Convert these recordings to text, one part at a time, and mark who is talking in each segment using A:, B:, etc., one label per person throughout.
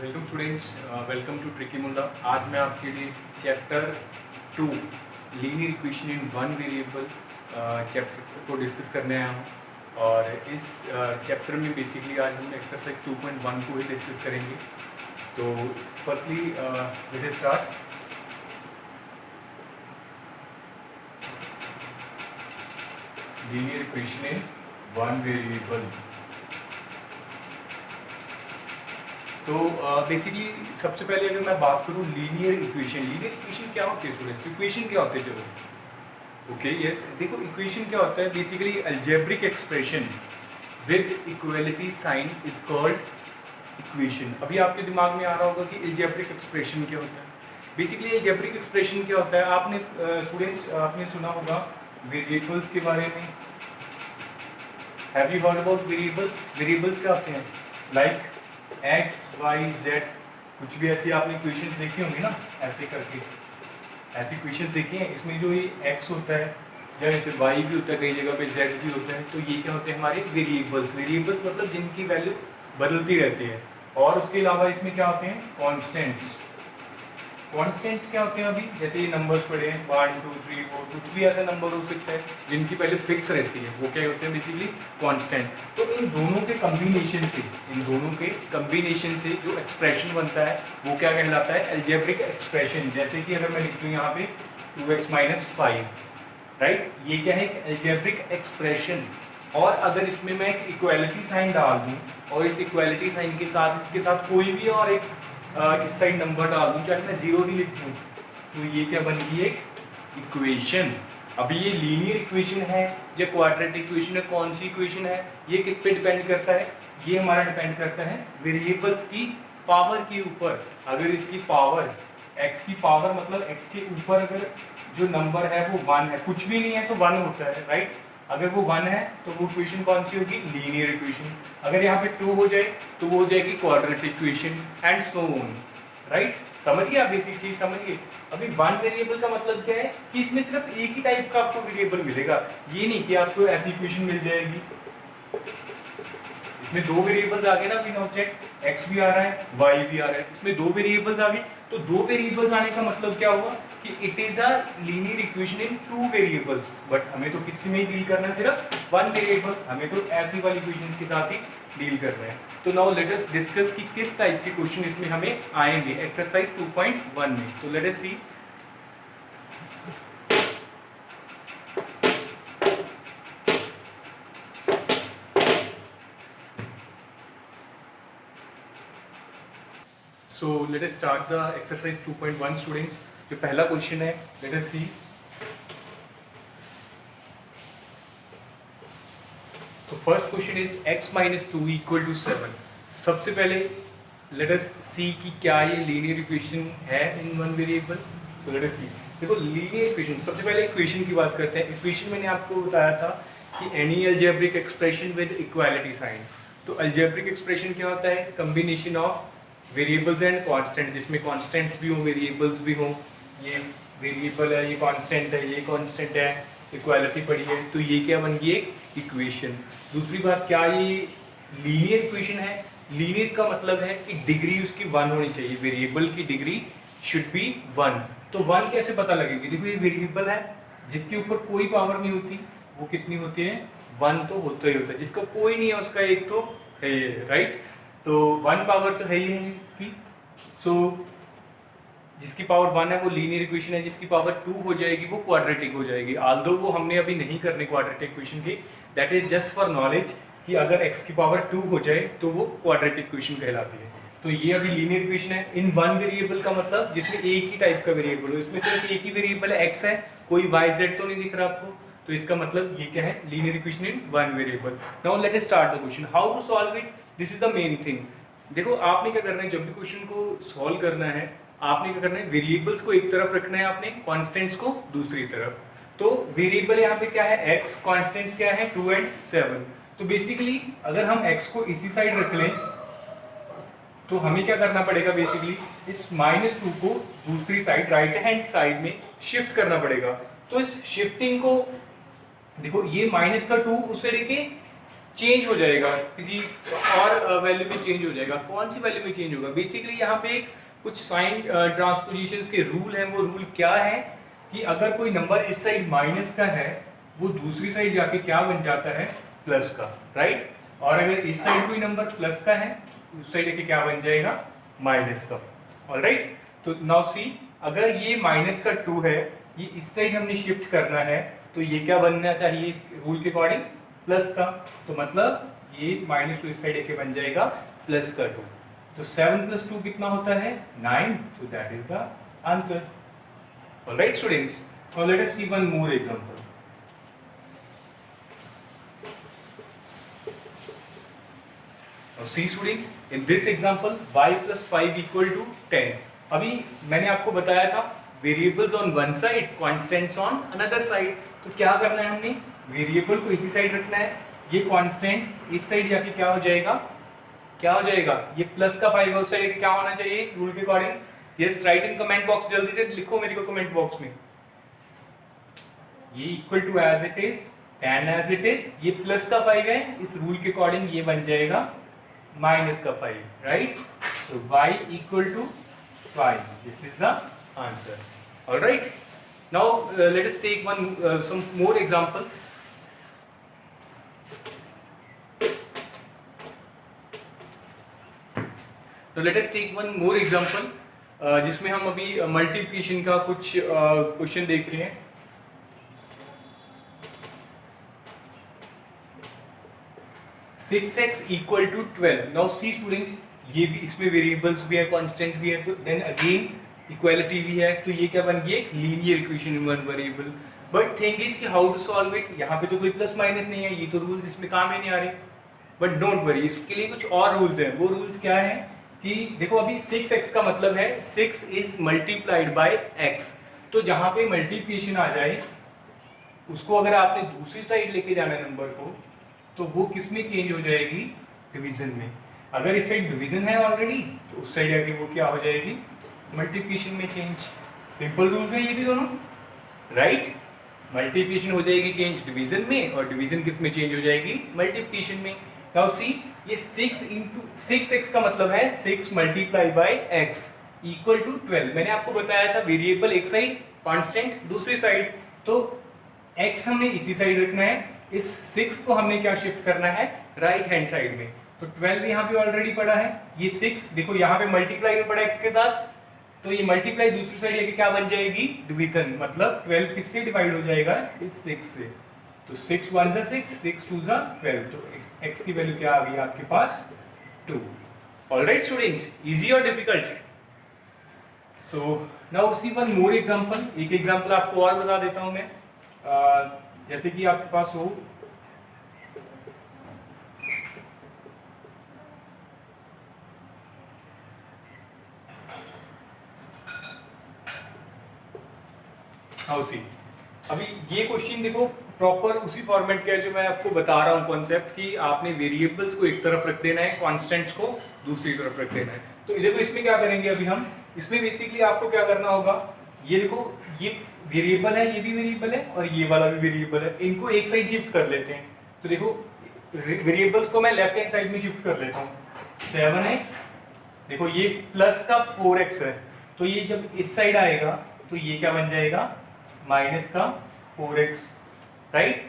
A: Welcome students, welcome to tricky Munda. आज मैं आपके लिए chapter 2 linear equation in one variable chapter को डिस्कस करने आया हूँ। और इस चैप्टर में बेसिकली आज हम एक्सरसाइज 2.1 को ही डिस्कस करेंगे। तो firstly let's start. Linear equation in one variable. तो बेसिकली सबसे पहले अगर मैं बात करूँ लीनियर इक्वेशन क्या होती है स्टूडेंट्स? इक्वेशन क्या होते हैं? चलो ओके यस, देखो इक्वेशन क्या होता है basically algebraic expression with equality sign is called equation. अभी आपके दिमाग में आ रहा होगा कि अलजेब्रिक एक्सप्रेशन क्या होता है। बेसिकली अलजेब्रिक एक्सप्रेशन क्या होता है, आपने स्टूडेंट्स आपने सुना होगा वेरिएबल्स के बारे में। Have you heard about variables? Variables क्या होते हैं? लाइक एक्स वाई जेड, कुछ भी ऐसी आपने इक्वेशंस देखी होंगी ना, ऐसे करके ऐसी इक्वेशंस देखी हैं। इसमें जो ये एक्स होता है या जैसे वाई भी होता है, कई जगह पे जेड भी होता है, तो ये क्या होते हैं हमारे वेरिएबल्स। वेरिएबल्स मतलब जिनकी वैल्यू बदलती रहती है। और उसके अलावा इसमें क्या होते हैं? कॉन्स्टेंट्स। कॉन्स्टेंट्स क्या होते हैं? अभी जैसे ये नंबर्स पड़े हैं 1 2 3 4, कुछ भी ऐसा नंबर हो सकता है जिनकी पहले फिक्स रहती है, वो क्या होते हैं बेसिकली कांस्टेंट। तो इन दोनों के कम्बिनेशन से जो एक्सप्रेशन बनता है वो क्या कहलाता है? Algebraic expression. जैसे कि अगर मैं लिख दूँ यहाँ पे 2x - 5, राइट, ये क्या है? एक अलजेब्रिक एक्सप्रेशन। और अगर इसमें मैं एक इक्वालिटी साइन डाल दूँ और इस इक्वालिटी साइन के साथ इसके साथ कोई भी और एक इस साइड नंबर डाल दूँ, चाहे मैं 0 ही लिख दूँ, तो ये क्या बन गई? एक इक्वेशन। अभी ये लीनियर इक्वेशन है या क्वाड्रेटिक इक्वेशन है, कौन सी इक्वेशन है, ये किस पे डिपेंड करता है? ये हमारा डिपेंड करता है वेरिएबल्स की पावर के ऊपर। अगर इसकी पावर x की पावर मतलब x के ऊपर अगर जो नंबर है वो 1 है, कुछ भी नहीं है तो 1 होता है, राइट। अगर वो 1 है तो वो इक्वेशन कौन सी होगी? Linear equation. अगर यहाँ पे 2 हो जाए तो वो हो जाएगी quadratic equation and so on, right. समझिए, आप बेसिक चीज समझिए। अभी वन वेरिएबल का मतलब क्या है कि इसमें सिर्फ एक ही टाइप का आपको वेरिएबल मिलेगा। ये नहीं कि आपको ऐसी इक्वेशन मिल जाएगी। इसमें दो वेरिएबल्स आ गए ना, बिना ऑब्जेक्ट, एक्स भी आ रहा है वाई भी आ रहा है, इसमें दो वेरिएबल्स आ गए। तो दो वेरिएबल्स आने का मतलब क्या हुआ कि it is a linear equation in two variables. But हमें तो किसी में डील करना है? सिर्फ वन वेरिएबल। हमें तो ऐसी वाली इक्वेशंस के साथ ही डील करना है। तो नाउ लेट अस डिस्कस कि किस टाइप के क्वेश्चन इसमें हमें आएंगे एक्सरसाइज 2.1 में। तो let us C. So let us start the exercise 2.1 students. जो पहला क्वेश्चन है, let us see. तो फर्स्ट क्वेश्चन इज x - 2 = 7। सबसे पहले let us see कि क्या ये लीनियर इक्वेशन है इन वन वेरिएबल। तो let us see। देखो लीनियर इक्वेशन, सबसे पहले इक्वेशन की बात करते हैं। इक्वेशन मैंने आपको बताया था कि any algebraic expression with equality sign. तो अलजेब्रिक एक्सप्रेशन क्या होता है? Combination of variables and constant, जिसमें कांस्टेंट्स भी हो वेरिएबल्स भी हो। ये वेरिएबल है, ये कांस्टेंट है, ये कांस्टेंट है, इक्वालिटी पड़ी है, तो ये क्या बन गई? एक इक्वेशन। दूसरी बात, क्या ये लीनियर इक्वेशन है? लीनियर का मतलब है कि डिग्री उसकी 1 होनी चाहिए। वेरिएबल की डिग्री शुड बी 1। तो 1 कैसे पता लगेगी? देखो ये वेरिएबल है जिसके ऊपर कोई पावर नहीं होती, वो कितनी होती है? 1 तो होता ही होता है। जिसका कोई नहीं है उसका एक तो है, राइट। तो 1 पावर तो है ही है इसकी। सो जिसकी पावर 1 है वो लीनियर इक्वेशन है, जिसकी पावर 2 हो जाएगी वो क्वाड्रेटिक हो जाएगी। आल्दो वो हमने अभी नहीं करनी क्वाड्रेटिक इक्वेशन की, that is just for knowledge कि अगर x की पावर 2 हो जाए तो वो क्वाड्रेटिक इक्वेशन कहलाती है। तो ये अभी लीनियर इक्वेशन है इन वन वेरिएबल का मतलब जिसमें एक ही टाइप का वेरिएबल हो। इसमें सिर्फ एक ही वेरिएबल है x है, कोई y z तो नहीं दिख रहा आपको। तो इसका मतलब ये क्या है? Linear equation in one variable. Now let us start the question. How to solve it? This is the main thing. देखो आपने क्या करना है, जब भी क्वेश्चन को सॉल्व करना है आपने क्या करना है? वेरिएबल्स को एक तरफ रखना है, आपने कांस्टेंट्स को दूसरी तरफ। तो वेरिएबल यहाँ पे क्या है? x, कांस्टेंट्स क्या है? 2 and 7। तो बेसिकली अगर हम x को इसी साइड रख लें तो हमें क्या करना पड़ेगा? बेसिकली इस -2 को दूसरी साइड राइट हैंड साइड में शिफ्ट करना पड़ेगा। तो इस शिफ्टिंग को देखो, ये -2 उससे लेके चेंज हो जाएगा, किसी और वैल्यू में चेंज हो जाएगा। कौन सी वैल्यू में चेंज होगा? बेसिकली यहाँ पे कुछ साइन ट्रांसपोजिशंस के रूल हैं। वो रूल क्या है कि अगर कोई नंबर इस साइड माइनस का है, वो दूसरी साइड जाके क्या बन जाता है? प्लस का, राइट। और अगर इस साइड कोई नंबर प्लस का है, उस साइड जाके क्या बन जाएगा? माइनस का। ऑलराइट, तो नाउ सी, अगर ये माइनस का 2 है, ये इस साइड हमने शिफ्ट करना है, तो ये क्या बनना चाहिए इस रूल के अकॉर्डिंग? प्लस का। तो मतलब ये -2 इस साइड आके बन जाएगा प्लस का 2। तो 7 + 2 कितना होता है? 9। so that is the answer. All right students, now let us see one more example. Now see students, in this example y + 5 = 10. अभी मैंने आपको बताया था variables on one side, constants on another side. तो क्या करना है हमने? वेरिएबल को इसी साइड रखना है, ये कांस्टेंट इस साइड जाके क्या हो जाएगा? क्या हो जाएगा? ये प्लस का 5 उस साइड क्या होना चाहिए रूल के according? Yes, write in comment box, जल्दी से लिखो मेरे को कमेंट बॉक्स में। ये equal to as it is 10 as it is, ये प्लस का 5 है, इस रूल के अकॉर्डिंग ये बन जाएगा माइनस का 5, राइट। तो y = 5, this is the answer. Alright, now let us take some more examples. तो let us take one more example, जिसमें हम अभी मल्टीप्लिकेशन का कुछ क्वेश्चन देख रहे हैं। Six x equal to 12। Now see students, ये भी, इसमें वेरिएबल्स भी है, कांस्टेंट भी है, तो देन अगेन इक्वालिटी भी है, तो ये क्या बन गई? एक linear equation in one variable. But thing is कि हाउ टू सॉल्व इट? यहाँ पे तो कोई प्लस माइनस नहीं है, ये तो रूल्स इसमें काम ही नहीं आ रहे। बट डोंट वरी, इसके लिए कुछ और रूल्स हैं। वो रूल्स क्या है कि देखो, अभी 6x का मतलब है 6 इज मल्टीप्लाइड बाय x। तो जहां पे मल्टीप्लिकेशन आ जाए, उसको अगर आपने दूसरी साइड लेके जाना है नंबर को, तो वो किस में चेंज हो जाएगी? डिवीजन में। अगर इस साइड डिवीजन है ऑलरेडी, तो उस साइड आके वो क्या हो जाएगी? मल्टीप्लिकेशन में चेंज। सिंपल रूल है ये भी दोनों, राइट। मल्टीप्लिकेशन हो जाएगी चेंज डिवीजन में, और डिवीजन किस में चेंज हो जाएगी? मल्टीप्लिकेशन में। नाउ सी, ये 6x का मतलब है 6 × x = 12। मैंने आपको बताया था वेरिएबल एक साइड, कांस्टेंट दूसरी साइड। तो x हमने इसी साइड रखना है, इस 6 को हमने क्या शिफ्ट करना है? राइट हैंड साइड में। तो 12 यहाँ पे ऑलरेडी पड़ा है, ये 6 देखो यहाँ पे मल्टीप्लाई में पड़ा x के साथ, तो ये मल्टीप्लाई दूसरी साइड ये क्या बन जाएगी? डिवीजन। मतलब 12 किससे डिवाइड हो जाएगा? इस 6 से। तो 6 × 1 = 6, 6 × 2 = 12। तो x की वैल्यू क्या आ गई आपके पास? 2। ऑलराइट स्टूडेंट्स, इजी और difficult? So now see one more example. एक एग्जांपल आपको और बता देता हूं मैं। जैसे कि आपके पास हो सी, अभी ये क्वेश्चन देखो प्रॉपर उसी फॉर्मेट का है जो मैं आपको बता रहा हूँ कॉन्सेप्ट, कि आपने वेरिएबल्स को एक तरफ रख देना है, कांस्टेंट्स को दूसरी तरफ रख देना है। तो देखो इसमें क्या करेंगे अभी हम, इसमें बेसिकली आपको क्या करना होगा, ये देखो ये वेरिएबल है, ये भी वेरिएबल है, और ये वाला भी वेरिएबल है, इनको एक साइड शिफ्ट कर लेते हैं। तो देखो वेरिएबल्स को मैं लेफ्ट हैंड साइड में शिफ्ट कर लेता हूँ। 7x, देखो ये प्लस का 4x है, तो ये जब इस साइड आएगा तो ये क्या बन जाएगा? माइनस का 4x, right,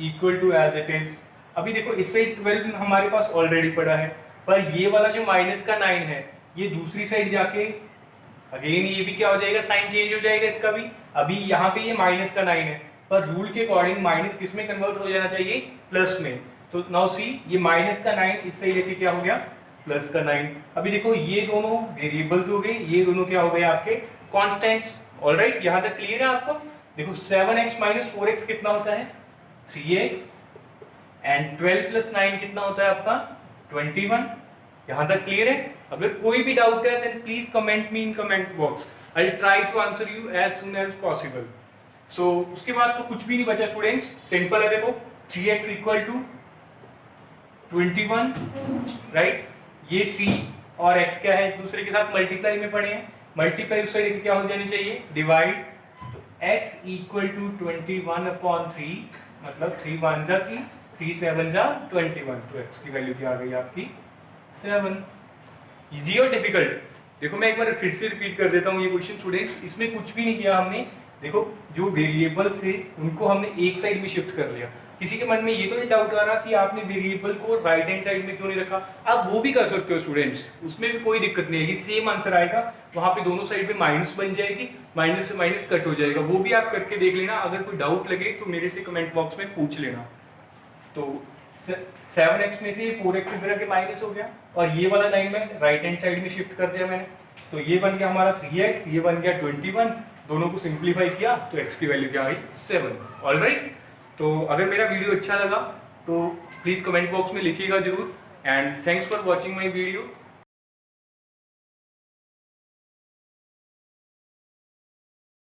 A: equal to as it is. अभी देखो इस साइड 12 हमारे पास ऑलरेडी पड़ा है, पर ये वाला जो माइनस का 9 है, ये दूसरी साइड जाके अगेन ये भी क्या हो जाएगा? साइन चेंज हो जाएगा इसका भी। अभी यहाँ पे ये माइनस का 9 है, पर रूल के अकॉर्डिंग माइनस किस में कन्वर्ट हो जाना चाहिए? प्लस में। तो नाउ सी, ये माइनस का 9 इस साइड लेके क्या हो गया? प्लस का 9। अभी देखो ये दोनों वेरिएबल्स हो गए, ये दोनों क्या हो गए? आपके कॉन्स्टेंट्स। ऑलराइट, यहाँ तक क्लियर है आपको? देखो 7x - 4x कितना होता है? 3x, एंड 12 + 9 कितना होता है आपका? 21। यहाँ तक क्लियर है? अगर कोई भी डाउट है then please comment me in comment box, I will try to answer you as soon as possible. So उसके बाद तो कुछ भी नहीं बचा स्टूडेंट्स, सिंपल है। देखो 3x = 21, राइट। ये 3 और x क्या है? एक दूसरे के साथ मल्टीप्लाई में पड़े हैं, मल्टीप्लाई उस साइड क्या हो जानी चाहिए? डिवाइड। तो x = 21/3, मतलब 3 × 1 = 3, 3 7 जा 21, तो x की वैल्यू क्या आ गई आपकी 7। इजी और डिफिकल्ट? देखो मैं एक बार फिर से रिपीट कर देता हूँ ये क्वेश्चन स्टूडेंट्स, इसमें कुछ भी नहीं किया हमने। देखो जो वेरिएबल थे उनको हमने एक साइड में शिफ्ट कर लिया। किसी के मन में ये तो नहीं डाउट आ रहा कि आपने वेरिएबल को राइट हैंड साइड में क्यों नहीं रखा? आप वो भी कर सकते हो स्टूडेंट्स, उसमें भी कोई दिक्कत नहीं है, सेम आंसर आएगा। वहां पे दोनों साइड में माइनस बन जाएगी, माइनस से माइनस कट हो जाएगा। वो भी आप करके देख लेना, अगर कोई डाउट लगे तो मेरे से कमेंट बॉक्स में पूछ लेना। तो 7x में से 4x इधर के माइनस हो गया, और ये वाला लाइन में राइट हैंड साइड में शिफ्ट कर दिया मैंने, तो ये बन गया हमारा 3x, ये बन गया 21। दोनों को सिंप्लीफाई किया तो x की वैल्यू क्या आई 7। ऑलराइट, तो अगर मेरा वीडियो अच्छा लगा तो प्लीज़ कमेंट बॉक्स में लिखिएगा जरूर। And thanks for watching my video.